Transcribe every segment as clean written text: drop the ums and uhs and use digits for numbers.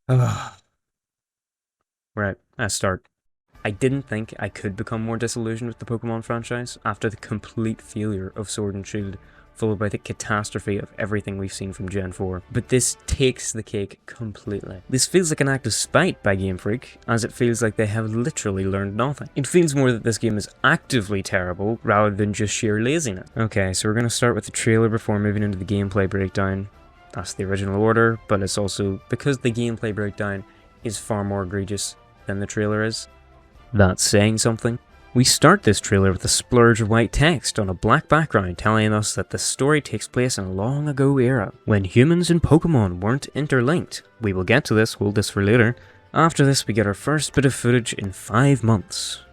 Right, let's start. I didn't think I could become more disillusioned with the Pokemon franchise after the complete failure of Sword and Shield, followed by the catastrophe of everything we've seen from Gen 4. But this takes the cake completely. This feels like an act of spite by Game Freak, as it feels like they have literally learned nothing. It feels more that this game is actively terrible, rather than just sheer laziness. Okay, so we're going to start with the trailer before moving into the gameplay breakdown. That's the original order, but it's also because the gameplay breakdown is far more egregious than the trailer is. That's saying something. We start this trailer with a splurge of white text on a black background telling us that the story takes place in a long ago era, when humans and Pokemon weren't interlinked. We will get to this, hold this for later. After this we get our first bit of footage in 5 months.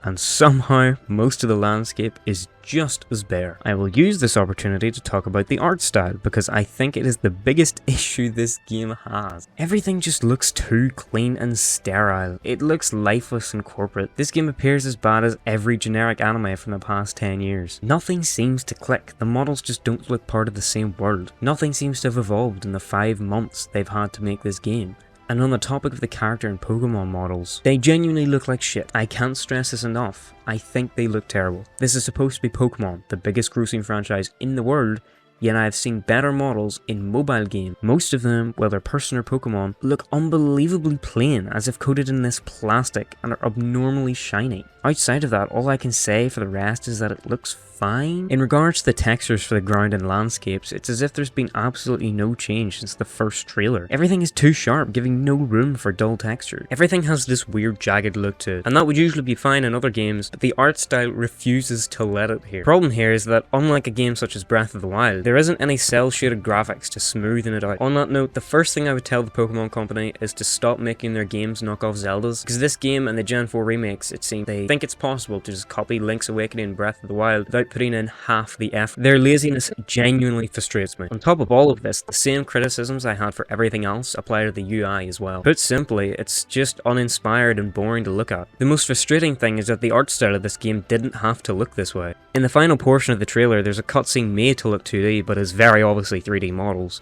And somehow, most of the landscape is just as bare. I will use this opportunity to talk about the art style, because I think it is the biggest issue this game has. Everything just looks too clean and sterile. It looks lifeless and corporate. This game appears as bad as every generic anime from the past 10 years. Nothing seems to click. The models just don't look part of the same world. Nothing seems to have evolved in the 5 months they've had to make this game. And on the topic of the character and Pokemon models, they genuinely look like shit. I can't stress this enough. I think they look terrible. This is supposed to be Pokemon, the biggest grossing franchise in the world, yet I have seen better models in mobile games. Most of them, whether person or Pokemon, look unbelievably plain, as if coated in this plastic and are abnormally shiny. Outside of that, all I can say for the rest is that it looks fine. In regards to the textures for the ground and landscapes, it's as if there's been absolutely no change since the first trailer. Everything is too sharp, giving no room for dull texture. Everything has this weird jagged look to it, and that would usually be fine in other games, but the art style refuses to let it here. The problem here is that, unlike a game such as Breath of the Wild, there isn't any cel-shaded graphics to smoothen it out. On that note, the first thing I would tell the Pokemon company is to stop making their games knock off Zeldas, because this game and the Gen 4 remakes, it seems they think it's possible to just copy Link's Awakening and Breath of the Wild without putting in half the effort. Their laziness genuinely frustrates me. On top of all of this, the same criticisms I had for everything else apply to the UI as well. Put simply, it's just uninspired and boring to look at. The most frustrating thing is that the art style of this game didn't have to look this way. In the final portion of the trailer, there's a cutscene made to look 2D, but is very obviously 3D models.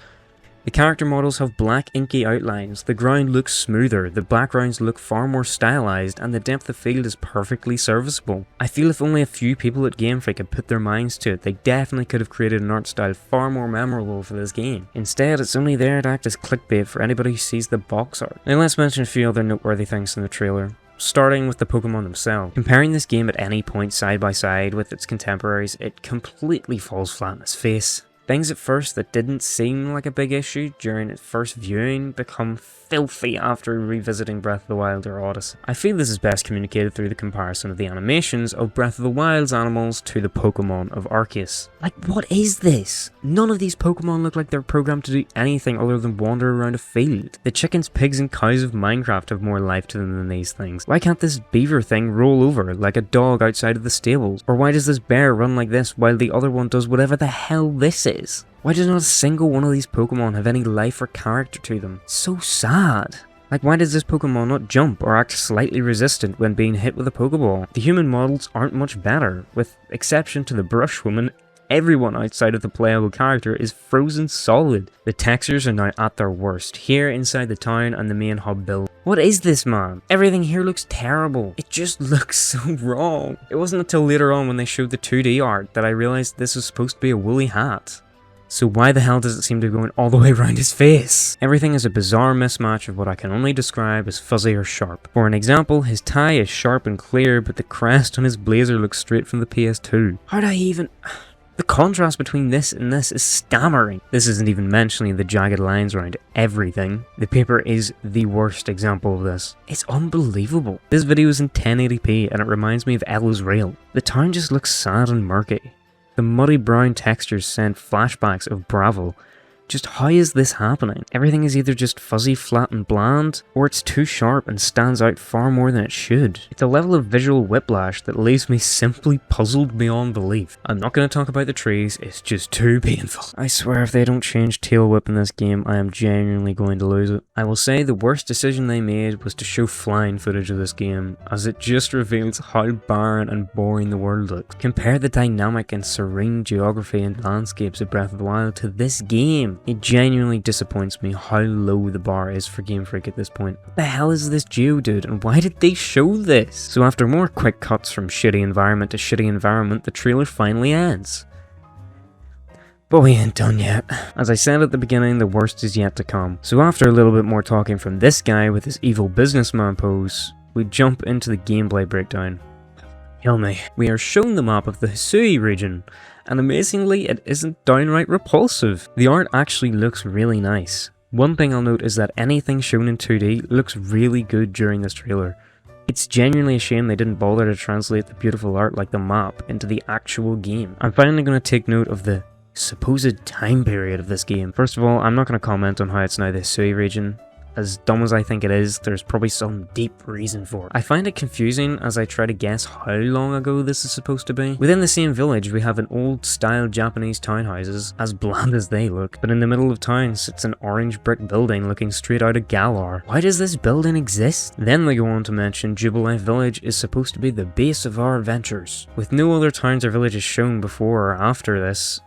The character models have black inky outlines, the ground looks smoother, the backgrounds look far more stylized, and the depth of field is perfectly serviceable. I feel if only a few people at Game Freak had put their minds to it, they definitely could have created an art style far more memorable for this game. Instead, it's only there to act as clickbait for anybody who sees the box art. Now let's mention a few other noteworthy things in the trailer. Starting with the Pokemon themselves. Comparing this game at any point side by side with its contemporaries, it completely falls flat in its face. Things at first that didn't seem like a big issue during its first viewing become filthy after revisiting Breath of the Wild or Odyssey. I feel this is best communicated through the comparison of the animations of Breath of the Wild's animals to the Pokemon of Arceus. Like, what is this? None of these Pokemon look like they're programmed to do anything other than wander around a field. The chickens, pigs and cows of Minecraft have more life to them than these things. Why can't this beaver thing roll over like a dog outside of the stables? Or why does this bear run like this while the other one does whatever the hell this is? Why does not a single one of these Pokemon have any life or character to them? It's so sad. Like, why does this Pokemon not jump or act slightly resistant when being hit with a Pokeball? The human models aren't much better, with exception to the Brush Woman. Everyone outside of the playable character is frozen solid. The textures are now at their worst, here inside the town and the main hub build. What is this, man? Everything here looks terrible. It just looks so wrong. It wasn't until later on when they showed the 2D art that I realized this was supposed to be a woolly hat. So why the hell does it seem to be going all the way around his face? Everything is a bizarre mismatch of what I can only describe as fuzzy or sharp. For an example, his tie is sharp and clear, but the crest on his blazer looks straight from the PS2. How'd I even... The contrast between this and this is stammering. This isn't even mentioning the jagged lines around everything. The paper is the worst example of this. It's unbelievable. This video is in 1080p and it reminds me of Ella's Rail. The town just looks sad and murky. The muddy brown textures send flashbacks of Bravo. Just how is this happening? Everything is either just fuzzy, flat and bland, or it's too sharp and stands out far more than it should. It's a level of visual whiplash that leaves me simply puzzled beyond belief. I'm not going to talk about the trees, it's just too painful. I swear if they don't change Tail Whip in this game, I am genuinely going to lose it. I will say the worst decision they made was to show flying footage of this game, as it just reveals how barren and boring the world looks. Compare the dynamic and serene geography and landscapes of Breath of the Wild to this game. game. It genuinely disappoints me how low the bar is for Game Freak at this point. What the hell is this Geodude, and why did they show this? So after more quick cuts from shitty environment to shitty environment, the trailer finally ends. But we ain't done yet. As I said at the beginning, the worst is yet to come. So after a little bit more talking from this guy with his evil businessman pose, we jump into the gameplay breakdown. Kill me. We are shown the map of the Hisui region, and amazingly it isn't downright repulsive. The art actually looks really nice. One thing I'll note is that anything shown in 2D looks really good during this trailer. It's genuinely a shame they didn't bother to translate the beautiful art like the map into the actual game. I'm finally going to take note of the supposed time period of this game. First of all, I'm not going to comment on how it's now the Hisui region. As dumb as I think it is, there's probably some deep reason for it. I find it confusing as I try to guess how long ago this is supposed to be. Within the same village, we have an old-style Japanese townhouses, as bland as they look, but in the middle of town sits an orange brick building looking straight out of Galar. Why does this building exist? Then they go on to mention Jubilife Village is supposed to be the base of our adventures. With no other towns or villages shown before or after this,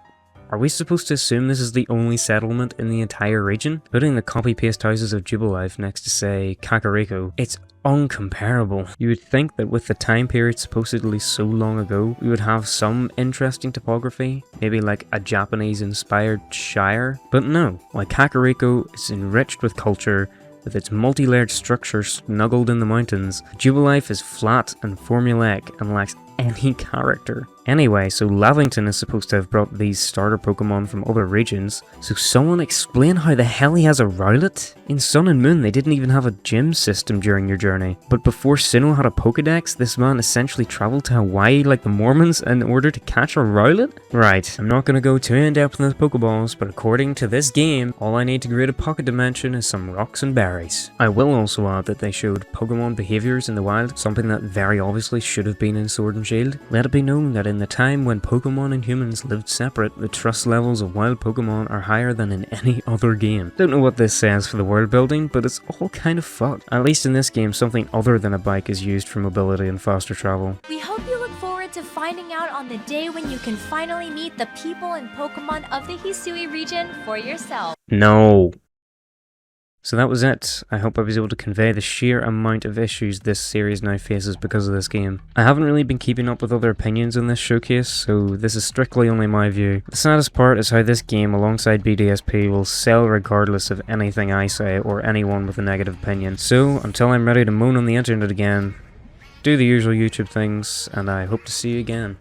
are we supposed to assume this is the only settlement in the entire region? Putting the copy-paste houses of Jubilife next to, say, Kakariko, it's uncomparable. You would think that with the time period supposedly so long ago, we would have some interesting topography, maybe like a Japanese-inspired shire. But no, like Kakariko is enriched with culture, with its multi-layered structure snuggled in the mountains. Jubilife is flat and formulaic and lacks any character. Anyway, so Lavington is supposed to have brought these starter Pokemon from other regions, so someone explain how the hell he has a Rowlet? In Sun and Moon they didn't even have a gym system during your journey, but before Sinnoh had a Pokedex, this man essentially travelled to Hawaii like the Mormons in order to catch a Rowlet? Right, I'm not going to go too in depth in the Pokeballs, but according to this game, all I need to create a pocket dimension is some rocks and berries. I will also add that they showed Pokemon behaviours in the wild, something that very obviously should have been in Sword and Shield. Let it be known that in the time when Pokemon and humans lived separate, the trust levels of wild Pokemon are higher than in any other game. Don't know what this says for the world building, but it's all kind of fucked. At least in this game, something other than a bike is used for mobility and faster travel. We hope you look forward to finding out on the day when you can finally meet the people and Pokemon of the Hisui region for yourself. No. So that was it. I hope I was able to convey the sheer amount of issues this series now faces because of this game. I haven't really been keeping up with other opinions on this showcase, so this is strictly only my view. The saddest part is how this game, alongside BDSP, will sell regardless of anything I say or anyone with a negative opinion. So, until I'm ready to moan on the internet again, do the usual YouTube things, and I hope to see you again.